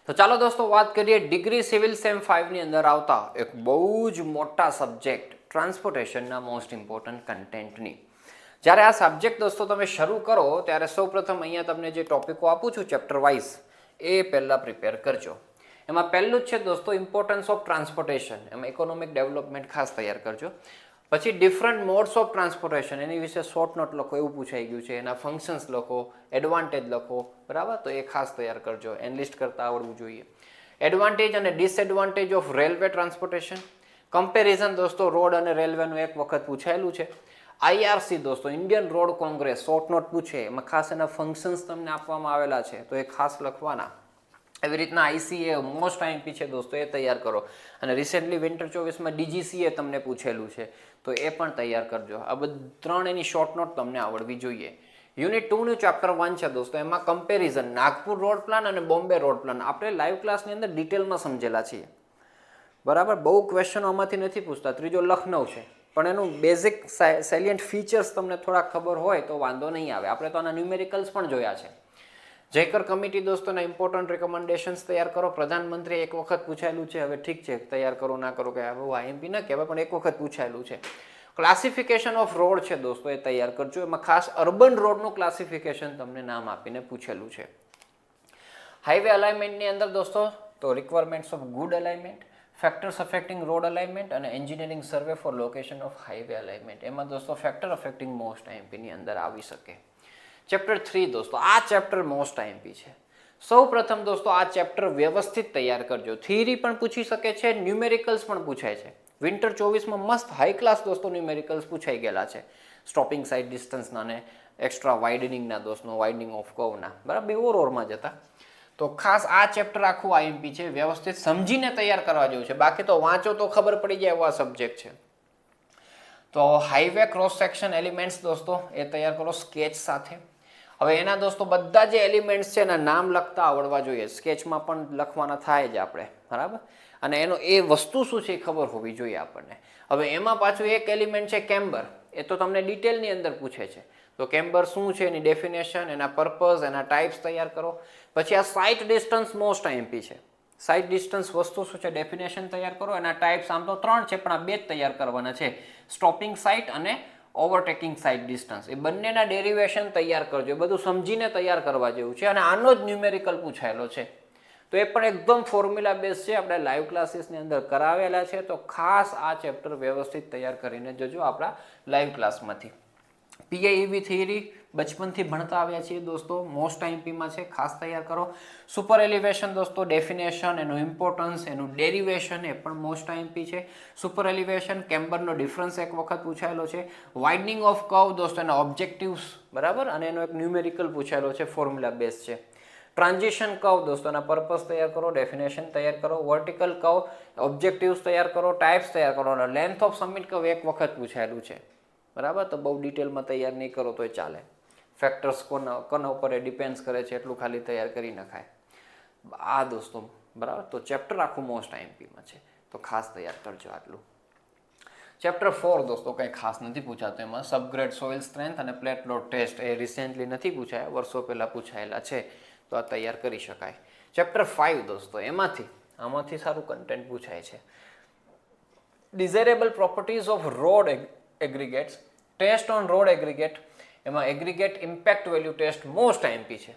તો ચાલો દોસ્તો વાત કરીએ ડિગ્રી સિવિલ સેમ 5 ની અંદર આવતા એક બહુ જ મોટા સબ્જેક્ટ ટ્રાન્સપોર્ટેશનના મોસ્ટ ઇમ્પોર્ટન્ટ કન્ટેન્ટની. જ્યારે આ સબ્જેક્ટ દોસ્તો તમે શરૂ કરો ત્યારે સૌપ્રથમ અહીંયા તમને જે ટોપિકો આપું છું ચેપ્ટર વાઇઝ એ પહેલાં પ્રિપેર કરજો. એમાં પહેલું જ છે દોસ્તો ઇમ્પોર્ટન્સ ઓફ ટ્રાન્સપોર્ટેશન, એમાં ઇકોનોમિક ડેવલપમેન્ટ ખાસ તૈયાર કરજો. પછી ડિફરન્ટ મોડ્સ ઓફ ટ્રાન્સપોર્ટેશન, એની વિશે શોર્ટ નોટ લખો એવું પૂછાઈ ગયું છે, એના ફંક્શન્સ લખો, એડવાન્ટેજ લખો, બરાબર, તો એ ખાસ તૈયાર કરજો, એનલિસ્ટ કરતા આવડવું જોઈએ. એડવાન્ટેજ અને disadvantage of railway transportation, comparison દોસ્તો રોડ અને રેલવેનું એક વખત પૂછાયેલું છે. આઈઆરસી દોસ્તો Indian road Congress, short note પૂછે, એમાં ખાસ એના ફંક્શન્સ તમને આપવામાં આવેલા છે તો એ ખાસ લખવાના. એવી રીતના આઈસીએ મોસ્ટ આઈએમપી છે દોસ્તો, એ તૈયાર કરો. અને રિસેન્ટલી વિન્ટર 24માં ડીજીસીએ તમને પૂછેલું છે તો એ પણ તૈયાર કરજો. આ ત્રણ એની શોર્ટ નોટ તમને આવડવી જોઈએ. યુનિટ 2નું ચેપ્ટર 1 છે દોસ્તો, એમાં કમ્પેરિઝન નાગપુર રોડ પ્લાન અને બોમ્બે રોડ પ્લાન આપણે લાઈવ ક્લાસની અંદર ડિટેલમાં સમજેલા છીએ, બરાબર. બહુ ક્વેશ્ચનો આમાંથી નથી પૂછતા. ત્રીજો લખનઉ છે, પણ એનું બેઝિક સેલિયન્ટ ફીચર્સ તમને થોડા ખબર હોય તો વાંધો નહીં આવે. આપણે તો આના ન્યુમેરિકલ્સ પણ જોયા છે. જયકર કમિટી દોસ્તોના ઇમ્પોર્ટન્ટ રિકમેન્ડેશન્સ તૈયાર કરો. પ્રધાનમંત્રી એક વખત પૂછાયેલું છે, હવે ઠીક છે તૈયાર કરો ના કરો કે બહુ આઈએમપી ના કહેવાય, પણ એક વખત પૂછાયેલું છે. ક્લાસિફિકેશન ઓફ રોડ છે દોસ્તો, એ તૈયાર કરજો. એમાં ખાસ અર્બન રોડનું ક્લાસિફિકેશન તમને નામ આપીને પૂછેલું છે. હાઈવે અલાઇનમેન્ટની અંદર દોસ્તો તો requirements of good alignment, factors affecting road alignment અને engineering survey for location of highway alignment, એમાં દોસ્તો ફેક્ટર અફેક્ટિંગ મોસ્ટ આઈએમપીની અંદર આવી શકે. ચેપ્ટર 3 દોસ્તો, આ ચેપ્ટર મોસ્ટ આઈએમપી છે. સૌ પ્રથમ દોસ્તો આ ચેપ્ટર વ્યવસ્થિત તૈયાર કરજો. થિયરી પણ પૂછી શકે છે, ન્યુમેરિકલ્સ પણ પૂછાય છે. વિન્ટર 24માં મસ્ત હાઈ ક્લાસ દોસ્તો ન્યુમેરિકલ્સ પૂછાઈ ગયેલા છે. સ્ટોપિંગ સાઇડ ડિસ્ટન્સના ને એક્સ્ટ્રા વાઇડનિંગના દોસ્તો, વાઇડનિંગ ઓફ કર્વના, બરાબર, બે ઓરમાં જતા. તો ખાસ આ ચેપ્ટર આખું આઈએમપી છે, વ્યવસ્થિત સમજીને તૈયાર કરવા જેવું છે. બાકી તો વાંચો તો ખબર પડી જાય એવો આ સબ્જેક્ટ છે. તો હાઈવે ક્રોસ સેક્શન એલિમેન્ટ્સ દોસ્તો એ તૈયાર કરો સ્કેચ સાથે. હવે એના દોસ્તો બધા જે એલિમેન્ટ્સ છે એના નામ લખતા આવડવા જોઈએ. સ્કેચમાં પણ લખવાના થાય જ આપણે, બરાબર. અને એનો એ વસ્તુ શું છે એ ખબર હોવી જોઈએ આપણને. હવે એમાં પાછું એક એલિમેન્ટ છે કેમ્બર, એ તો તમને ડિટેલની અંદર પૂછે છે. તો કેમ્બર શું છે, એની ડેફિનેશન, એના પર્પઝ, એના ટાઈપ્સ તૈયાર કરો. પછી આ સાઇટ ડિસ્ટન્સ મોસ્ટ આઈએમપી છે. સાઇટ ડિસ્ટન્સ વસ્તુ શું છે, ડેફિનેશન તૈયાર કરો. એના ટાઈપ્સ આમ તો 3 છે, પણ આ 2 જ તૈયાર કરવાના છે, સ્ટોપિંગ સાઇટ અને ઓવરટેકિંગ સાઇડ ડિસ્ટન્સ. એ બંનેના ડેરિવેશન તૈયાર કરજો. એ બધું સમજીને તૈયાર કરવા જેવું છે. અને આનો જ ન્યુમેરિકલ પૂછાયેલો છે તો એ પણ એકદમ ફોર્મ્યુલા બેઝ છે, આપણે લાઈવ ક્લાસીસની અંદર કરાવેલા છે. તો ખાસ આ ચેપ્ટર વ્યવસ્થિત તૈયાર કરીને જજો આપણા લાઈવ ક્લાસમાંથી. પીઆઈવી થિયરી બચપનથી ભણતા આવ્યા છીએ દોસ્તો, મોસ્ટ આઈએમપીમાં છે, ખાસ તૈયાર કરો. સુપર એલિવેશન દોસ્તો, ડેફિનેશન, એનું ઇમ્પોર્ટન્સ, એનું ડેરિવેશન, એ પણ મોસ્ટ આઈએમપી છે. સુપર એલિવેશન, કેમ્બરનો ડિફરન્સ એક વખત પૂછાયેલો છે. વાઇડનિંગ ઓફ કર્વ દોસ્તો, એના ઓબ્જેક્ટિવ્સ, બરાબર, અને એનો એક ન્યુમેરિકલ પૂછાયેલો છે, ફોર્મ્યુલા બેઝ છે. ટ્રાન્ઝિશન કર્વ દોસ્તો, એના પર્પસ તૈયાર કરો, ડેફિનેશન તૈયાર કરો. વર્ટિકલ કર્વ, ઓબ્જેક્ટિવ્સ તૈયાર કરો, ટાઈપ્સ તૈયાર કરો. અને લેન્થ ઓફ સમિટ કર્વ એક વખત પૂછાયેલું છે, બરાબર. તો બહુ ડિટેલમાં તૈયાર નહીં કરો તોય ચાલે. ફેક્ટર્સ કોના ઉપર એ ડિપેન્ડ્સ કરે છે એટલું ખાલી તૈયાર કરી નખાય આ દોસ્તો, બરાબર. તો ચેપ્ટર આખું મોસ્ટ આઈએમપીમાં છે તો ખાસ તૈયાર કરજો આટલું. ચેપ્ટર 4 દોસ્તો કંઈ ખાસ નથી પૂછાતું. એમાં સબગ્રેડ સોઇલ સ્ટ્રેન્થ અને પ્લેટ લોડ ટેસ્ટ એ રિસેન્ટલી નથી પૂછાયા, વર્ષો પહેલાં પૂછાયેલા છે, તો આ તૈયાર કરી શકાય. ચેપ્ટર 5 દોસ્તો, આમાંથી સારું કન્ટેન્ટ પૂછાય છે. Desirable properties of road aggregates, test on road aggregate, એમાં aggregate impact value test most IMP છે.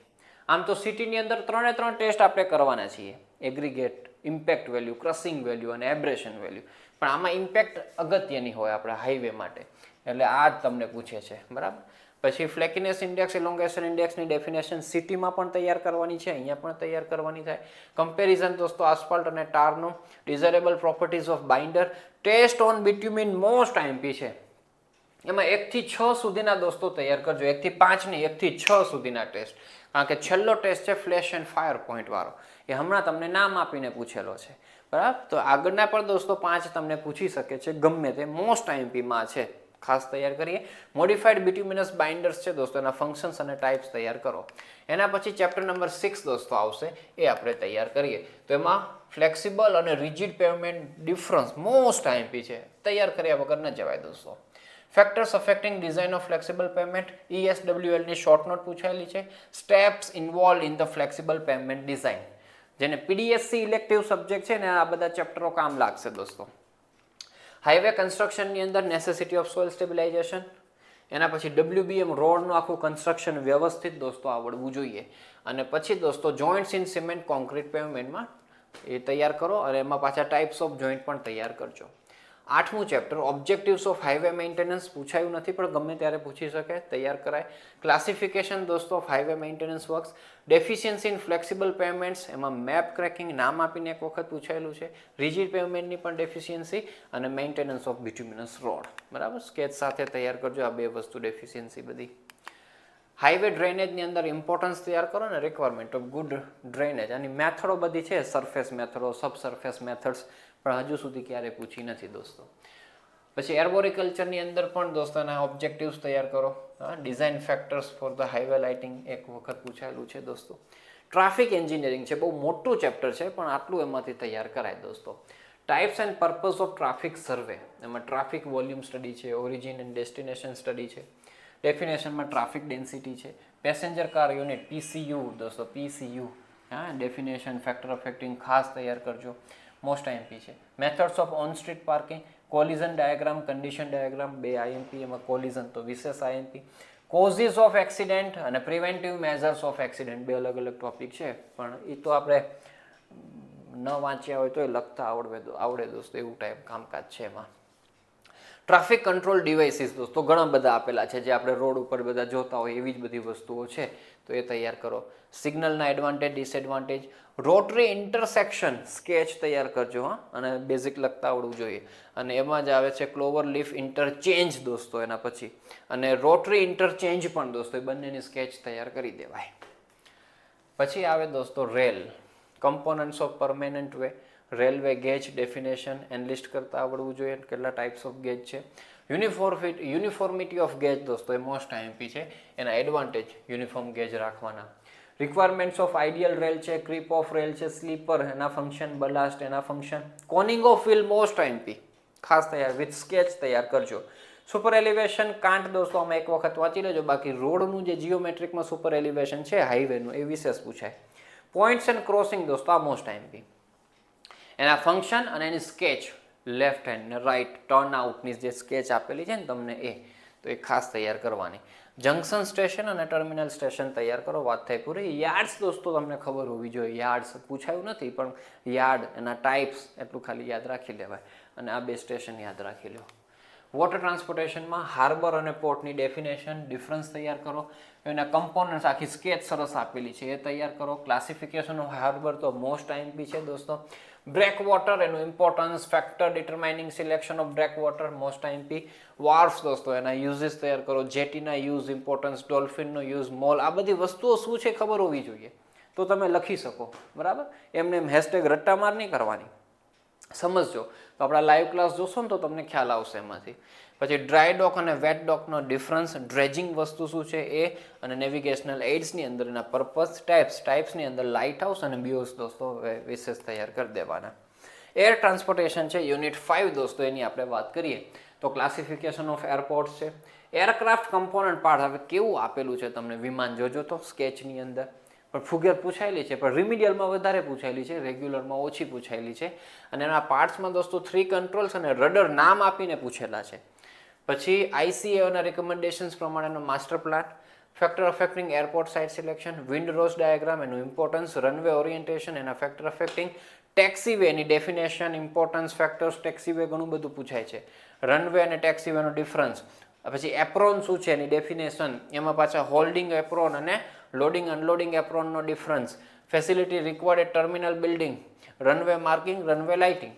આમ તો સિટીની અંદર 3 ટેસ્ટ આપણે કરવાના છીએ, aggregate, impact value, crushing value અને એબ્રેશન વેલ્યુ. પણ આમાં ઇમ્પેક્ટ અગત્યની હોય આપણા હાઈવે માટે, એટલે આ જ તમને પૂછે છે, બરાબર. પછી ફ્લેકીનેસ ઇન્ડેક્સ, ઇલોંગેશન ઇન્ડેક્સની ડેફિનેશન સિટીમાં પણ તૈયાર કરવાની છે, અહીંયા પણ તૈયાર કરવાની થાય. કમ્પેરિઝન દોસ્તો આસ્ફાલ્ટ અને ટારનું. Desirable properties of binder, test on bitumen most IMP છે. એમાં 1 થી 6 સુધીના દોસ્તો તૈયાર કરજો. 1 થી 5 નહીં, 1 થી 6 સુધીના ટેસ્ટ. કારણ કે છેલ્લો ટેસ્ટ છે ફ્લેશ એન્ડ ફાયર પોઈન્ટ વાળો, એ હમણાં તમને નામ આપીને પૂછેલો છે, બરાબર. તો આગળના પણ દોસ્તો 5 તમને પૂછી શકે છે, ગમે તે મોસ્ટ આઈએમપીમાં છે, ખાસ તૈયાર કરીએ. મોડિફાઈડ બિટ્યુમિનસ બાઇન્ડર્સ છે દોસ્તો, એના ફંક્શન્સ અને ટાઈપ્સ તૈયાર કરો. એના પછી ચેપ્ટર નંબર 6 દોસ્તો આવશે, એ આપણે તૈયાર કરીએ. તો એમાં ફ્લેક્સિબલ અને rigid payment difference most IMP છે, તૈયાર કર્યા વગર ન જવાય દોસ્તો. Factors affecting design of flexible payment, ESWL ની શોર્ટ નોટ પૂછાયેલી છે. Steps involve in the flexible payment design, જેને પીડીએસસી ઇલેક્ટિવ સબ્જેક્ટ છે ને આ બધા ચેપ્ટરો કામ લાગશે દોસ્તો. હાઈવે કન્સ્ટ્રક્શનની અંદર નેસેસિટી ઓફ સોઇલ સ્ટેબિલાઇઝેશન, એના પછી WBM રોડનું આખું કન્સ્ટ્રક્શન વ્યવસ્થિત દોસ્તો આવડવું જોઈએ. અને પછી દોસ્તો જોઈન્ટ્સ ઇન સિમેન્ટ કોન્ક્રીટ પેવમેન્ટમાં એ તૈયાર કરો અને એમાં પાછા ટાઈપ્સ ઓફ જોઈન્ટ પણ તૈયાર કરજો. 8મું chapter objectives of highway maintenance પૂછાયું નથી પણ ગમે ત્યારે પૂછી શકે, તૈયાર કરાય. ક્લાસિફિકેશન દોસ્તો of highway maintenance works, deficiency in flexible pavements, એમાં મેપ ક્રેકિંગ નામ આપીને એક વખત પૂછાયેલું છે, રિજિડ પેવમેન્ટની પણ ડેફિશિયન્સી અને મેન્ટેનન્સ ઓફ બિટ્યુમિનસ રોડ. બરાબર, સ્કેચ સાથે તૈયાર કરજો આ બે વસ્તુ ડેફિશિયન્સી બધી. હાઈવે ડ્રેનેજની અંદર ઇમ્પોર્ટન્સ તૈયાર કરો ને, રિક્વાયરમેન્ટ ઓફ ગુડ ડ્રેનેજ, આની મેથડો બધી છે, સરફેસ મેથડો, સબસર્ફેસ મેથડ્સ, પણ હજુ સુધી ક્યારેય પૂછી નથી દોસ્તો. પછી એર્બોરિકલ્ચરની અંદર પણ દોસ્તોના ઓબ્જેક્ટિવ્સ તૈયાર કરો. Design factors for the highway lighting એક વખત પૂછાયેલું છે દોસ્તો. ટ્રાફિક એન્જિનિયરિંગ છે, બહુ મોટું ચેપ્ટર છે પણ આટલું એમાંથી તૈયાર કરાય દોસ્તો. Types and purpose of traffic survey, એમાં ટ્રાફિક વોલ્યુમ સ્ટડી છે, ઓરિજિન એન્ડ ડેસ્ટિનેશન સ્ટડી છે, ડેફિનેશનમાં ટ્રાફિક ડેન્સિટી છે, પેસેન્જર કાર યુનિટ PCU દોસ્તો, PCU, ડેફિનેશન ફેક્ટર અફેક્ટિંગ ખાસ તૈયાર કરજો, મોસ્ટ IMP છે. Methods of on street parking, collision diagram, condition diagram, 2 IMP, એમાં કોલિઝન તો વિશેષ IMP. કોઝિસ ઓફ એક્સિડન્ટ અને પ્રિવેન્ટિવ મેઝર્સ ઓફ એક્સિડન્ટ, બે અલગ અલગ ટોપિક છે પણ એ તો આપણે ન વાંચ્યા હોય તો એ લખતા આવડે દોસ્તો, એવું ટાઈપ કામકાજ છે એમાં. ટ્રાફિક કંટ્રોલ ડિવાઇસીસ દોસ્તો ઘણા બધા આપેલા છે, જે આપણે રોડ ઉપર બધા જોતા હોય એવી જ બધી વસ્તુઓ છે, તો એ તૈયાર કરો. સિગ્નલના advantage disadvantage, rotary intersection sketch તૈયાર કરજો, અને બેઝિક લખતા આવડવું જોઈએ. અને એમાં જ આવે છે ક્લોવર લીફ ઇન્ટરચેન્જ દોસ્તો એના પછી, અને રોટરી ઇન્ટરચેન્જ પણ દોસ્તો, એ બંનેની સ્કેચ તૈયાર કરી દેવાય. પછી આવે દોસ્તો rail, components of permanent way, railway gauge definition enlist કરતા આવડવું જોઈએ, કેટલા ટાઈપ્સ ઓફ ગેજ છે. યુનિફોર્મિટી ઓફ ગેજ દોસ્તો એ મોસ્ટ IMP છે, એના એડવાન્ટેજ યુનિફોર્મ ગેજ રાખવાના. રિક્વાયરમેન્ટ્સ ઓફ આઈડિયલ રેલ છે, ક્રીપ ઓફ રેલ છે, સ્લીપર એના ફંક્શન, બલાસ્ટ એના function, coning of wheel most IMP ખાસ તૈયાર વિથ સ્કેચ તૈયાર કરજો. સુપર એલિવેશન કાંટ દોસ્તો આમાં એક વખત વાંચી લેજો, બાકી રોડનું જે જીઓમેટ્રિકમાં સુપર એલિવેશન છે હાઈવેનું એ વિશેષ પૂછાય. પોઈન્ટ્સ એન્ડ ક્રોસિંગ દોસ્તો આ મોસ્ટ IMP, એના ફંક્શન અને એની સ્કેચ, લેફ્ટ હેન્ડ ને રાઈટ ટર્ન આઉટની જે સ્કેચ આપેલી છે ને તમને એ, તો એ ખાસ તૈયાર કરવાની. જંકશન સ્ટેશન અને ટર્મિનલ સ્ટેશન તૈયાર કરો, વાત થઈ પૂરી. યાર્ડ્સ દોસ્તો તમને ખબર હોવી જોઈએ, યાર્ડ્સ પૂછાયું નથી પણ યાર્ડ એના ટાઈપ્સ એટલું ખાલી યાદ રાખી લેવાય, અને આ બે સ્ટેશન યાદ રાખી લો. વોટર ટ્રાન્સપોર્ટેશનમાં હાર્બર અને પોર્ટની ડેફિનેશન, ડિફરન્સ તૈયાર કરો, એના કમ્પોનન્ટ્સ આખી સ્કેચ સરસ આપેલી છે એ તૈયાર કરો. ક્લાસિફિકેશન ઓફ હાર્બર તો મોસ્ટ IMP છે દોસ્તો. બ્રેક વોટર એનું importance, factor determining selection of break water most IMP. Wharfs દોસ્તો એના યુઝિસ તૈયાર કરો, જેટીના યુઝ, ઇમ્પોર્ટન્સ, ડોલ્ફિનનો યુઝ, મોલ, આ બધી વસ્તુઓ શું છે ખબર હોવી જોઈએ તો તમે લખી શકો, બરાબર. એમને એમ હેશટેગ રટ્ટા માર નહીં કરવાની, સમજજો. તો આપણા લાઈવ ક્લાસ જોશો ને તો તમને ખ્યાલ આવશે એમાંથી. પછી ડ્રાય ડોક અને વેટ ડોકનો ડિફરન્સ, ડ્રેજિંગ વસ્તુ શું છે એ, અને નેવિગેશનલ એડ્સની અંદર એના પર્પઝ, ટાઈપ્સની અંદર લાઇટ હાઉસ અને બ્યુસ દોસ્તો વિશેષ તૈયાર કરી દેવાના. એર ટ્રાન્સપોર્ટેશન છે યુનિટ 5 દોસ્તો, એની આપણે વાત કરીએ તો ક્લાસિફિકેશન ઓફ એરપોર્ટ્સ છે. એરક્રાફ્ટ કમ્પોનન્ટ પાર્ટ, હવે કેવું આપેલું છે તમને વિમાન જોજો તો સ્કેચની અંદર, પણ ફુગર પૂછાયેલી છે, પણ રિમિડિયલમાં વધારે પૂછાયેલી છે, રેગ્યુલરમાં ઓછી પૂછાયેલી છે. અને એના પાર્ટ્સમાં દોસ્તો 3 કંટ્રોલ્સ અને રડર નામ આપીને પૂછેલા છે. પછી ICAOના રિકમેન્ડેશન્સ પ્રમાણેનો master plan, factor affecting airport site selection, wind rose diagram એનું ઇમ્પોર્ટન્સ, રનવે ઓરિએન્ટેશન એના ફેક્ટર અફેક્ટિંગ, ટેક્સીવેની ડેફિનેશન, ઇમ્પોર્ટન્સ, ફેક્ટર્સ, ટેક્સીવે ઘણું બધું પૂછાય છે, રનવે અને ટેક્સીવેનો ડિફરન્સ. પછી એપ્રોન શું છે એની ડેફિનેશન, એમાં પાછા હોલ્ડિંગ એપ્રોન અને લોડિંગ અનલોડિંગ એપ્રોનનો difference, facility required terminal building, runway marking, runway lighting.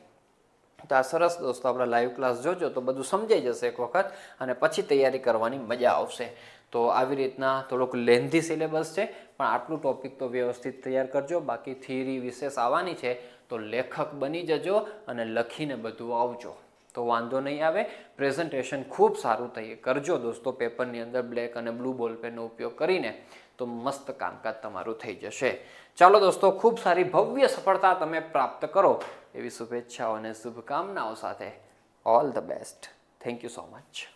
તો આ સરસ દોસ્તો આપણા લાઈવ ક્લાસ જોજો તો બધું સમજાઈ જશે એક વખત, અને પછી તૈયારી કરવાની મજા આવશે. તો આવી રીતના થોડુંક લેન્ધી સિલેબસ છે પણ આટલું ટોપિક તો વ્યવસ્થિત તૈયાર કરજો. બાકી થિયરી વિશેષ આવવાની છે તો લેખક બની જજો અને લખીને બધું આવજો તો વાંધો નહીં આવે. પ્રેઝન્ટેશન ખૂબ સારું તૈયાર કરજો દોસ્તો, પેપરની અંદર બ્લેક અને બ્લુ બોલપેનનો ઉપયોગ કરીને, તો મસ્ત કામકાજ તમારું થઈ જશે. ચાલો દોસ્તો, ખૂબ સારી ભવ્ય સફળતા તમે પ્રાપ્ત કરો એવી શુભેચ્છાઓ અને શુભકામનાઓ સાથે all the best. Thank you so much.